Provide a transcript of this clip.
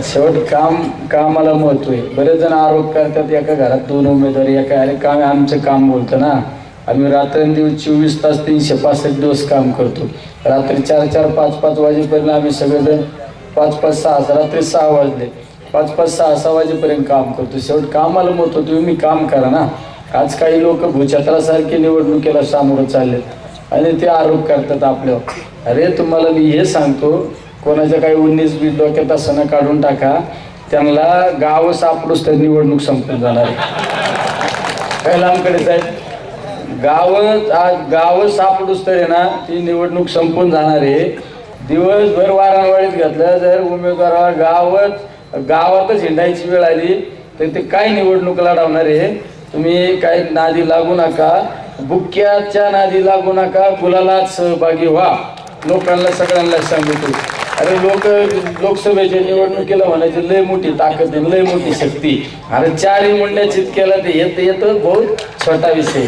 शेवट कामाला महत्व आहे. बरेच जण आरोप करतात एका घरात 2 उमेदवारी एका. अरे काम आमचं काम बोलतं ना. आम्ही रात्रंदिवस 24 तास 365 दिवस काम करतो. रात्री 4-4 5-5 वाजेपर्यंत आम्ही सगळेजण 5-5 6 रात्री 6 वाजले 5-5 6 वाजेपर्यंत काम करतो. शेवट कामाला महत्व. तुम्ही काम करा ना. आज काही लोक भूछत्रासारखे निवडणुकीला सामोरं चाललेत आणि ते आरोप करतात आपल्यावर. अरे तुम्हाला मी हे सांगतो, कोणाच्या काही 19-20 डोक्यात असं काढून टाका. त्यांना गाव सापडूच तर निवडणूक संपून जाणार आहे. काय लांबकडे साहेब, गाव सापडूच तर आहे ना ती निवडणूक संपून जाणार आहे. दिवसभर वाराणवाडीत घातलं जर उमेदवाराला गावातच हिंडायची वेळ आली तर ते काय निवडणूक लढवणार आहे. तुम्ही काही नादी लागू नका, बुक्क्याच्या नादी लागू नका, गुलालात सहभागी व्हा. लोकांना सगळ्यांना सांगतो. अरे लोकसभेच्या निवडणुकीला म्हणायची लय मोठी ताकद आहे, लय मोठी शक्ती. अरे 4 मुंड्या चितक्याला ते येतं बहुत छोटा विषय.